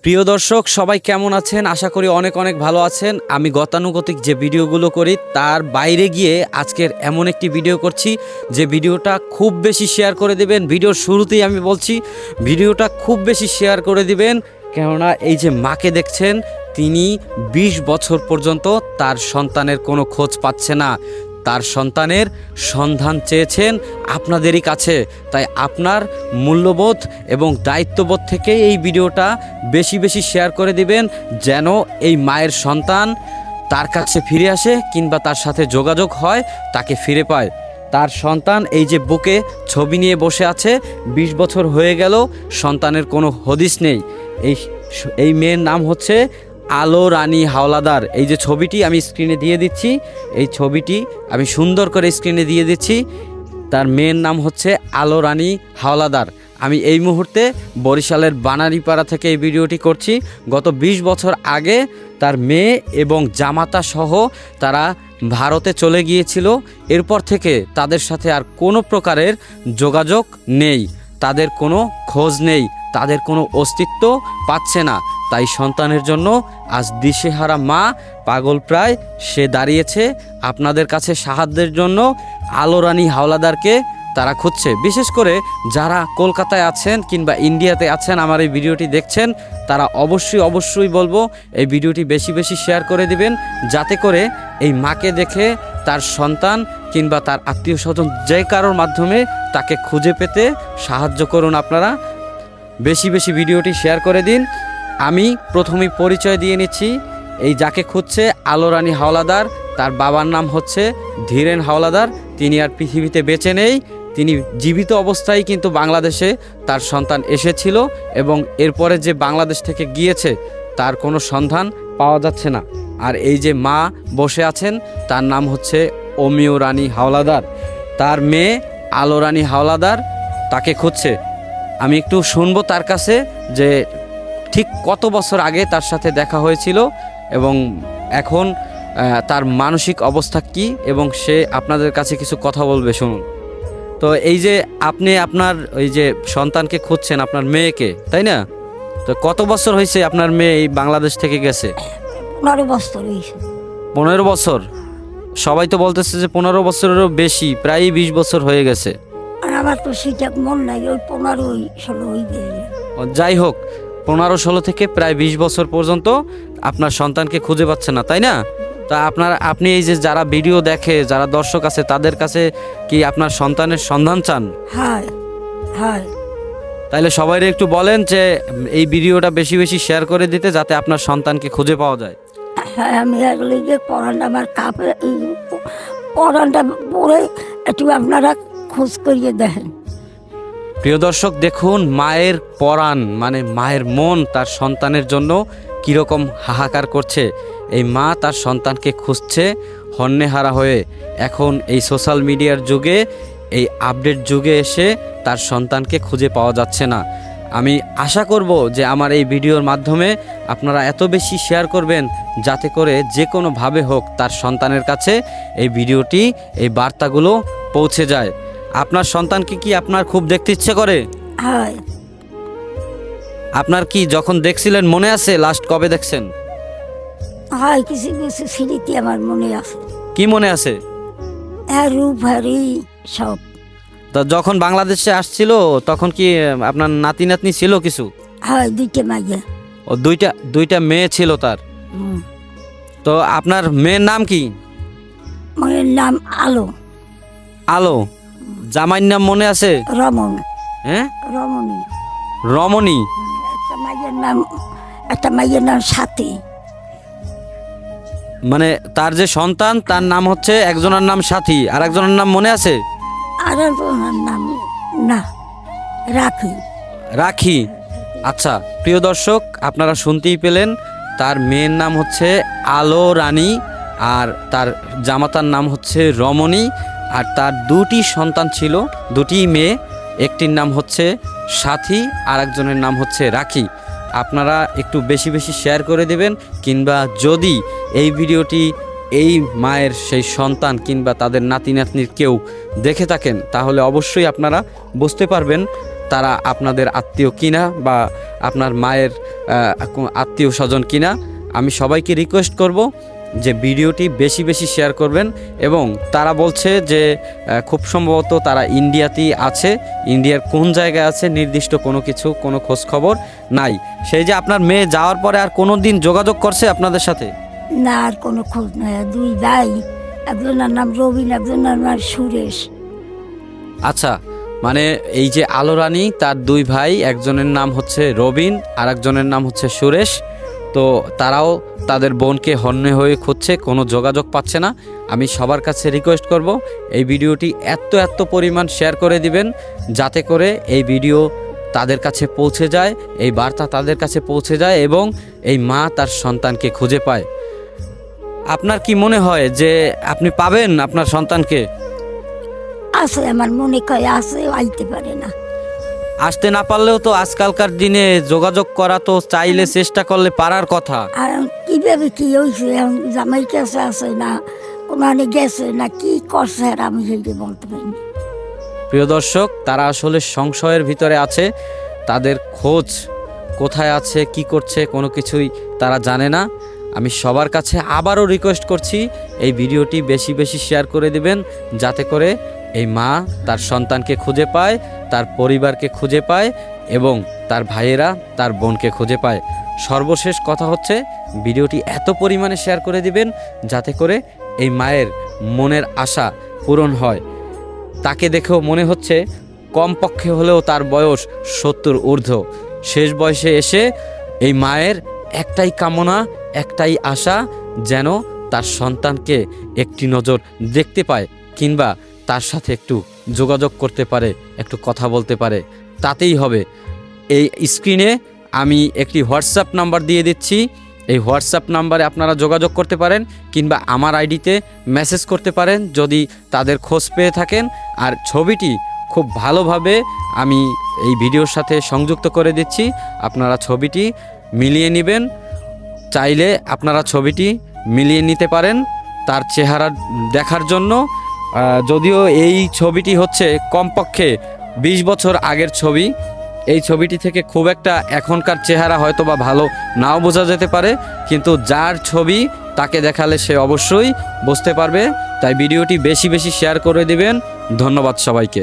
প্রিয় দর্শক সবাই কেমন আছেন? আশা করি অনেক অনেক ভালো আছেন। আমি গতানুগতিক যে ভিডিওগুলো করি তার বাইরে গিয়ে আজকের এমন একটি ভিডিও করছি যে ভিডিওটা খুব বেশি শেয়ার করে দিবেন। ভিডিওর শুরুতেই আমি বলছি ভিডিওটা খুব বেশি শেয়ার করে দিবেন, কেননা এই যে মাকে দেখছেন তিনি 20 বছর পর্যন্ত তার সন্তানের কোনো খোঁজ পাচ্ছে না। তার সন্তানের সন্ধান চেয়েছেন আপনাদেরই কাছে। তাই আপনার মূল্যবোধ এবং দায়িত্ববোধ থেকে এই ভিডিওটা বেশি বেশি শেয়ার করে দিবেন, যেন এই মায়ের সন্তান তার কাছে ফিরে আসে কিংবা তার সাথে যোগাযোগ হয়, তাকে ফিরে পায়। তার সন্তান এই যে বুকে ছবি নিয়ে বসে আছে, 20 বছর হয়ে গেল, সন্তানের কোনো হদিস নেই। এই মেয়ের নাম হচ্ছে আলো রানী হাওলাদার। এই যে ছবিটি আমি স্ক্রিনে দিয়ে দিচ্ছি, এই ছবিটি আমি সুন্দর করে স্ক্রিনে দিয়ে দিচ্ছি। তার মেয়ের নাম হচ্ছে আলো রানী হাওলাদার। আমি এই মুহূর্তে বরিশালের বানারীপাড়া থেকে এই ভিডিওটি করছি। গত 20 বছর আগে তার মেয়ে এবং জামাতা সহ তারা ভারতে চলে গিয়েছিল। এরপর থেকে তাদের সাথে আর কোনো প্রকারের যোগাযোগ নেই, তাদের কোনো খোঁজ নেই, তাদের কোনো অস্তিত্ব পাচ্ছে না। তাই সন্তানের জন্য আজ দিশেহারা মা পাগল প্রায় সে দাঁড়িয়েছে আপনাদের কাছে সাহায্যের জন্য। আলো রানী হাওলাদারকে তারা খুঁজছে। বিশেষ করে যারা কলকাতায় আছেন কিংবা ইন্ডিয়াতে আছেন, আমার এই ভিডিওটি দেখছেন, তারা অবশ্যই বলবো এই ভিডিওটি বেশি বেশি শেয়ার করে দিবেন, যাতে করে এই মাকে দেখে তার সন্তান কিংবা তার আত্মীয় স্বজন যে কারোর মাধ্যমে তাকে খুঁজে পেতে সাহায্য করুন। আপনারা বেশি বেশি ভিডিওটি শেয়ার করে দিন। আমি প্রথমেই পরিচয় দিয়ে নিচ্ছি। এই যাকে খুঁজছে আলো রানী হাওলাদার, তার বাবার নাম হচ্ছে ধীরেন হাওলাদার। তিনি আর পৃথিবীতে বেঁচে নেই। তিনি জীবিত অবস্থায় কিন্তু বাংলাদেশে তার সন্তান এসেছিল এবং এরপরে যে বাংলাদেশ থেকে গিয়েছে তার কোনো সন্ধান পাওয়া যাচ্ছে না। আর এই যে মা বসে আছেন তার নাম হচ্ছে অমিয় রানী হাওলাদার। তার মেয়ে আলো রানী হাওলাদার তাকে খুঁজছে। আমি একটু শুনবো তার কাছে যে ঠিক কত বছর আগে তার সাথে দেখা হয়েছিল এবং এখন তার মানসিক অবস্থা কি, এবং সে আপনাদের কাছে কিছু কথা বলবে, শুনুন। তো এই যে আপনি আপনার ওই যে সন্তানকে খুঁজছেন, আপনার মেয়েকে, তাই না? তো কত বছর হয়েছে আপনার মেয়ে এই বাংলাদেশ থেকে গেছে? 15 বছর হয়েছে। 15 বছর? সবাই তো বলতেছে যে 15 বছরেরও বেশি, প্রায় 20 বছর হয়ে গেছে। আর আমার তো সেটা মন নাই, ওই 15-16 হয়ে গেছে। যাই হোক, 15-16 থেকে প্রায় 20 বছর পর্যন্ত আপনার সন্তানকে খুঁজে পাচ্ছে না, তাই না? তা আপনি এই যে যারা ভিডিও দেখে, যারা দর্শক আছে, তাদের কাছে কি আপনার সন্তানের সন্ধান চান? হ্যাঁ হ্যাঁ। তাইলে সবাই একটু বলেন যে এই ভিডিওটা বেশি বেশি শেয়ার করে দিতে, যাতে আপনার সন্তানকে খুঁজে পাওয়া যায়। হ্যাঁ, আমি এগুলি যে পড়ানটা আমার কাপে, পড়ানটা পড়ে একটু আপনারা খোঁজ করিয়ে দেখেন। প্রিয় দর্শক দেখুন, মায়ের পরাণ মানে মায়ের মন তার সন্তানের জন্য কীরকম হাহাকার করছে। এই মা তার সন্তানকে খুঁজছে হন্যেহারা হয়ে। এখন এই সোশ্যাল মিডিয়ার যুগে, এই আপডেট যুগে এসে তার সন্তানকে খুঁজে পাওয়া যাচ্ছে না। আমি আশা করব যে আমার এই ভিডিওর মাধ্যমে আপনারা এত বেশি শেয়ার করবেন, যাতে করে যে কোনোভাবে হোক তার সন্তানের কাছে এই ভিডিওটি, এই বার্তাগুলো পৌঁছে যায়। আপনার সন্তানকে কি আপনার খুব দেখতে ইচ্ছে করে? হ্যাঁ। আপনার কি যখন দেখছিলেন মনে আছে লাস্ট কবে দেখছেন? হ্যাঁ, কিছু কিছু স্মৃতি আমার মনে আছে। কি মনে আছে? হ্যাঁ, রূপ হারি সব। তা যখন বাংলাদেশে আসছিল তখন কি আপনার নাতি নাতনি ছিল কিছু? হ্যাঁ, 2টা মাইয়া। ও দুইটা মেয়ে ছিল তার। তো আপনার মেয়ের নাম কি? মেয়ের নাম আলো। আলো। জামাইয়ের নাম মনে আছে? রমন। হ্যাঁ, রমণী। রমণী। একটা মাইয়ের নাম সাথী। মানে তার যে সন্তান তার নাম হচ্ছে, একজনের নাম সাথী, আর একজনের নাম মনে আছে? আর একজনের নাম না, রাখি। রাখি। আচ্ছা প্রিয় দর্শক, আপনারা শুনতেই পেলেন, তার মেয়ের নাম হচ্ছে আলো রানী আর তার জামাতার নাম হচ্ছে রমণী। আর তার 2টি সন্তান ছিল, 2টি মেয়ে। একটির নাম হচ্ছে সাথী আর একজনের নাম হচ্ছে রাখি। আপনারা একটু বেশি বেশি শেয়ার করে দেবেন, কিংবা যদি এই ভিডিওটি এই মায়ের সেই সন্তান কিংবা তাদের নাতি নাতনির কেউ দেখে থাকেন, তাহলে অবশ্যই আপনারা বুঝতে পারবেন তারা আপনাদের আত্মীয় কিনা বা আপনার মায়ের আত্মীয় স্বজন কিনা। আমি সবাইকে রিকোয়েস্ট করব যে ভিডিওটি বেশি বেশি শেয়ার করবেন। এবং তারা বলছে যে খুব সম্ভবত তারা ইন্ডিয়াতেই আছে, ইন্ডিয়ার কোন জায়গায় আছে নির্দিষ্ট কোনো খোঁজ খবর নাই। সেই যে আপনার মেয়ে যাওয়ার পরে আর কোনো দিন যোগাযোগ করছে আপনাদের সাথে? না, আর কোনো খোঁজ নাই। দুই ভাই, একজনের নাম রবিন, একজনের নাম সুরেশ। আচ্ছা, মানে এই যে আলো রানী তার দুই ভাই, একজনের নাম হচ্ছে রবিন আর একজনের নাম হচ্ছে সুরেশ। তো তারাও তাদের বোনকে হন্যে হয়ে খুঁজছে, কোনো যোগাযোগ পাচ্ছে না। আমি সবার কাছে রিকোয়েস্ট করব এই ভিডিওটি এত পরিমাণ শেয়ার করে দিবেন যাতে করে এই ভিডিও তাদের কাছে পৌঁছে যায়, এই বার্তা তাদের কাছে পৌঁছে যায় এবং এই মা তার সন্তানকে খুঁজে পায়। আপনার কি মনে হয় যে আপনি পাবেন আপনার সন্তানকে? আছে, আমার মনে কয় আছে, আইতে পারে না। আসতে না পারলেও তো আজকালকার দিনে যোগাযোগ করা তো চাইলে চেষ্টা করলে পারার কথা। আর কিভাবে কি হয়েছে, জামাই কাছে আছে না কোনো গেছে না কি করছে, আর আমি সেটা বলতে পারি না। প্রিয় দর্শক, তারা আসলে সংশয়ের ভিতরে আছে। তাদের খোঁজ কোথায় আছে, কি করছে, কোনো কিছুই তারা জানে না। আমি সবার কাছে আবারও রিকোয়েস্ট করছি এই ভিডিওটি বেশি বেশি শেয়ার করে দিবেন যাতে করে এই মা তার সন্তানকে খুঁজে পায়, তার পরিবারকে খুঁজে পায় এবং তার ভাইয়েরা তার বোনকে খুঁজে পায়। সর্বশেষ কথা হচ্ছে ভিডিওটি এত পরিমাণে শেয়ার করে দিবেন যাতে করে এই মায়ের মনের আশা পূরণ হয়। তাকে দেখেও মনে হচ্ছে কমপক্ষে হলেও তার বয়স 70 ঊর্ধ্ব। শেষ বয়সে এসে এই মায়ের একটাই কামনা, একটাই আশা, যেন তার সন্তানকে একটি নজর দেখতে পায় কিংবা তার সাথে একটু যোগাযোগ করতে পারে, একটু কথা বলতে পারে, তাতেই হবে। এই স্ক্রিনে আমি একটি হোয়াটসঅ্যাপ নাম্বার দিয়ে দিচ্ছি। এই হোয়াটসঅ্যাপ নাম্বারে আপনারা যোগাযোগ করতে পারেন কিংবা আমার আইডিতে মেসেজ করতে পারেন যদি তাদের খোঁজ পেয়ে থাকেন। আর ছবিটি খুব ভালোভাবে আমি এই ভিডিওর সাথে সংযুক্ত করে দিচ্ছি, আপনারা ছবিটি মিলিয়ে নেবেন। চাইলে আপনারা ছবিটি মিলিয়ে নিতে পারেন তার চেহারা দেখার জন্য। যদিও এই ছবিটি হচ্ছে কমপক্ষে 20 বছর আগের ছবি, এই ছবিটি থেকে খুব একটা এখনকার চেহারা হয়তো বা ভালো নাও বোঝা যেতে পারে, কিন্তু যার ছবি তাকে দেখালে সে অবশ্যই বুঝতে পারবে। তাই ভিডিওটি বেশি বেশি শেয়ার করে দিবেন। ধন্যবাদ সবাইকে।